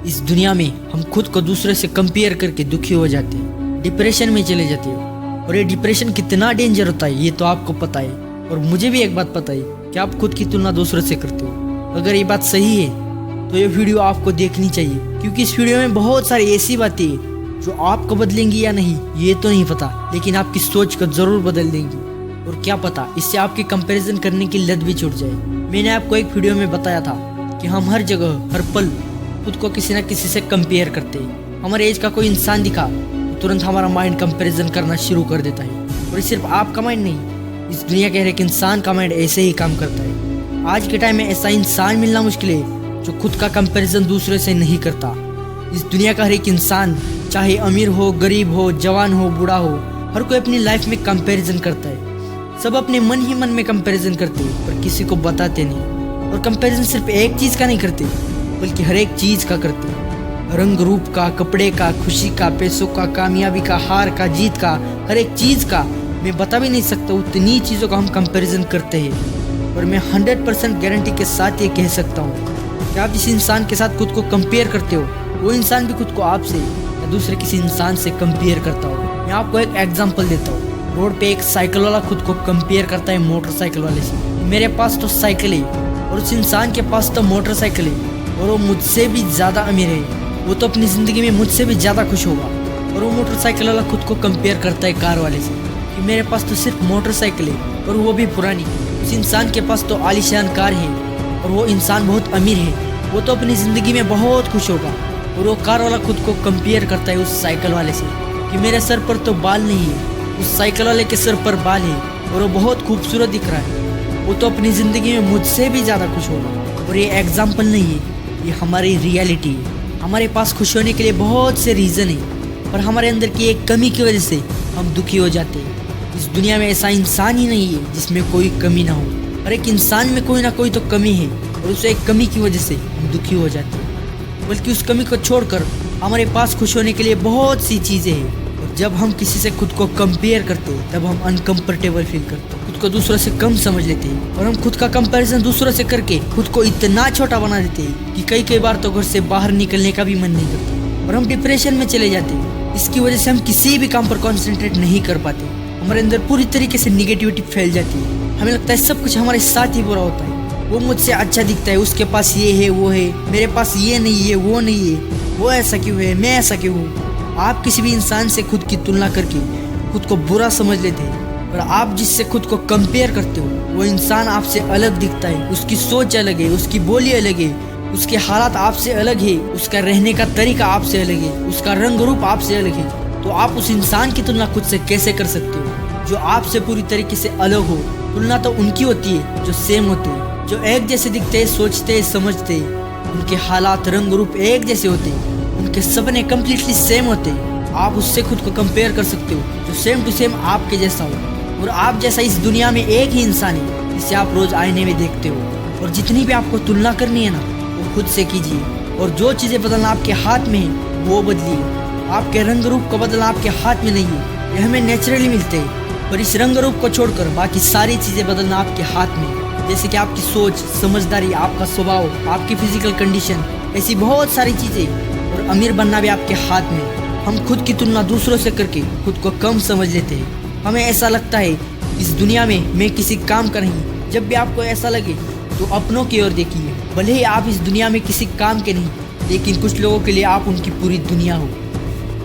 इस दुनिया में हम खुद को दूसरे से कंपेयर करके दुखी हो जाते हैं, डिप्रेशन में चले जाते हैं। और ये डिप्रेशन कितना डेंजर होता है ये तो आपको पता है, और मुझे भी एक बात पता है कि आप खुद की तुलना दूसरों से करते हो। अगर ये बात सही है तो ये वीडियो आपको देखनी चाहिए, क्योंकि इस वीडियो में बहुत सारी ऐसी बातें हैं जो आपको बदलेंगी या नहीं ये तो नहीं पता, लेकिन आपकी सोच को जरूर बदल देंगी। और क्या पता इससे आपकी कंपैरिजन करने की लत भी छूट जाए। मैंने आपको एक वीडियो में बताया था कि हम हर जगह हर पल खुद को किसी न किसी से कंपेयर करते हैं। हमारे एज का कोई इंसान दिखा तो तुरंत हमारा माइंड कंपैरिजन करना शुरू कर देता है। और ये सिर्फ आपका माइंड नहीं, इस दुनिया के हर एक इंसान का माइंड ऐसे ही काम करता है। आज के टाइम में ऐसा इंसान मिलना मुश्किल है जो खुद का कंपैरिजन दूसरे से नहीं करता। इस दुनिया का हर एक इंसान, चाहे अमीर हो, गरीब हो, जवान हो, बूढ़ा हो, हर कोई अपनी लाइफ में कंपैरिजन करता है। सब अपने मन ही मन में कंपैरिजन करते हैं पर किसी को बताते नहीं। और कंपैरिजन सिर्फ एक चीज़ का नहीं करते बल्कि हर एक चीज़ का करते हैं। रंग रूप का, कपड़े का, खुशी का, पैसों का, कामयाबी का, हार का, जीत का, हर एक चीज़ का मैं बता भी नहीं सकता, उतनी चीज़ों का हम कंपैरिजन करते हैं। और मैं 100% गारंटी के साथ ये कह सकता हूँ कि आप जिस इंसान के साथ खुद को कंपेयर करते हो वो इंसान भी खुद को आपसे या दूसरे किसी इंसान से कंपेयर करता हो। मैं आपको एक एग्जांपल देता हूँ। रोड पे एक साइकिल वाला खुद को कंपेयर करता है मोटरसाइकिल वाले से। मेरे पास तो साइकिल है और उस इंसान के पास तो मोटरसाइकिल है, और वो मुझसे भी ज़्यादा अमीर है। वो तो अपनी ज़िंदगी में मुझसे भी ज़्यादा खुश होगा। और वो मोटरसाइकिल वाला खुद को कंपेयर करता है कार वाले से कि मेरे पास तो सिर्फ मोटरसाइकिल है और वो भी पुरानी। उस इंसान के पास तो आलीशान कार है और वो इंसान बहुत अमीर है, वो तो अपनी ज़िंदगी में बहुत खुश होगा। और वो कार वाला खुद को कंपेयर करता है उस साइकिल वाले से कि मेरे सर पर तो बाल नहीं है, उस साइकिल वाले के सर पर बाल है और वो बहुत खूबसूरत दिख रहा है, वो तो अपनी ज़िंदगी में मुझसे भी ज़्यादा खुश होगा। और ये एग्जाम्पल नहीं है, ये हमारी रियलिटी है। हमारे पास खुश होने के लिए बहुत से रीज़न है, पर हमारे अंदर की एक कमी की वजह से हम दुखी हो जाते हैं। इस दुनिया में ऐसा इंसान ही नहीं है जिसमें कोई कमी ना हो। हर एक इंसान में कोई ना कोई तो कमी है, और उस एक कमी की वजह से हम दुखी हो जाते हैं। बल्कि उस कमी को छोड़कर हमारे पास खुश होने के लिए बहुत सी चीज़ें हैं। और जब हम किसी से खुद को कंपेयर करते हैं तब हम अनकंफर्टेबल फील करते हैं, खुद को दूसरों से कम समझ लेते हैं, और हम खुद का कंपैरिजन दूसरों से करके खुद को इतना छोटा बना देते हैं कि कई बार तो घर से बाहर निकलने का भी मन नहीं करता, और हम डिप्रेशन में चले जाते हैं। इसकी वजह से हम किसी भी काम पर कॉन्सेंट्रेट नहीं कर पाते। हमारे अंदर पूरी तरीके से निगेटिविटी फैल जाती है। हमें लगता है सब कुछ हमारे साथ ही बुरा होता है। वो मुझसे अच्छा दिखता है, उसके पास ये है वो है, मेरे पास ये नहीं है वो नहीं है, वो ऐसा क्यों है, मैं ऐसा क्यों हूँ। आप किसी भी इंसान से खुद की तुलना करके खुद को बुरा समझ लेते हैं, और आप जिससे खुद को कंपेयर करते हो वो इंसान आपसे अलग दिखता है। उसकी सोच अलग है, उसकी बोली अलग है, उसके हालात आपसे अलग है, उसका रहने का तरीका आपसे अलग है, उसका रंग रूप आपसे अलग है। तो आप उस इंसान की तुलना खुद से कैसे कर सकते हो जो आपसे पूरी तरीके से अलग हो। तुलना तो उनकी होती है जो सेम होते हैं, जो एक जैसे दिखते हैं, सोचते हैं, समझते हैं, उनके हालात रंग रूप एक जैसे होते हैं, उनके सपने कम्प्लीटली सेम होते हैं। आप उससे खुद को कंपेयर कर सकते हो जो सेम टू सेम आपके जैसा हो। और आप जैसा इस दुनिया में एक ही इंसान है जिसे आप रोज आईने में देखते हो। और जितनी भी आपको तुलना करनी है ना वो खुद से कीजिए, और जो चीज़ें बदलना आपके हाथ में है वो बदलिए। आपके रंग रूप को बदलना आपके हाथ में नहीं है, ये हमें नेचुरली मिलते हैं। पर इस रंग रूप को छोड़कर बाकी सारी चीज़ें बदलना आपके हाथ में है, जैसे कि आपकी सोच, समझदारी, आपका स्वभाव, आपकी फिजिकल कंडीशन, ऐसी बहुत सारी चीज़ें। और अमीर बनना भी आपके हाथ में। हम खुद की तुलना दूसरों से करके खुद को कम समझ लेते हैं। हमें ऐसा लगता है इस दुनिया में मैं किसी काम का नहीं। जब भी आपको ऐसा लगे तो अपनों की ओर देखिए। भले ही आप इस दुनिया में किसी काम के नहीं, लेकिन कुछ लोगों के लिए आप उनकी पूरी दुनिया हो।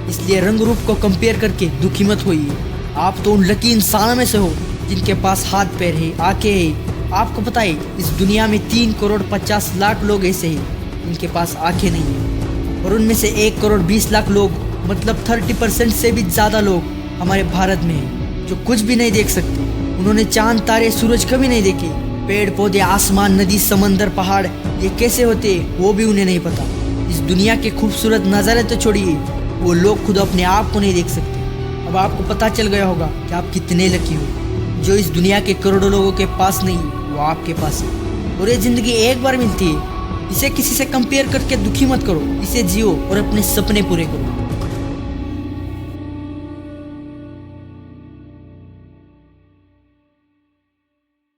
इसलिए रंग रूप को कंपेयर करके दुखी मत होइए। आप तो उन लकी इंसानों में से हो जिनके पास हाथ पैर है, आंखें है। आपको पता है इस दुनिया में 3,50,00,000 लोग ऐसे हैं जिनके पास आंखें नहीं है, और उनमें से 1,20,00,000 लोग मतलब 30% से भी ज़्यादा लोग हमारे भारत में हैं जो कुछ भी नहीं देख सकते। उन्होंने चांद, तारे, सूरज कभी नहीं देखे। पेड़ पौधे, आसमान, नदी, समंदर, पहाड़ ये कैसे होते हैं वो भी उन्हें नहीं पता। इस दुनिया के खूबसूरत नज़ारे तो छोड़िए, वो लोग खुद अपने आप को नहीं देख सकते। अब आपको पता चल गया होगा कि आप कितने लकी हो। जो इस दुनिया के करोड़ों लोगों के पास नहीं वो आपके पास है। और ये ज़िंदगी एक बार मिलती है, इसे किसी से कंपेयर करके दुखी मत करो। इसे जियो और अपने सपने पूरे करो।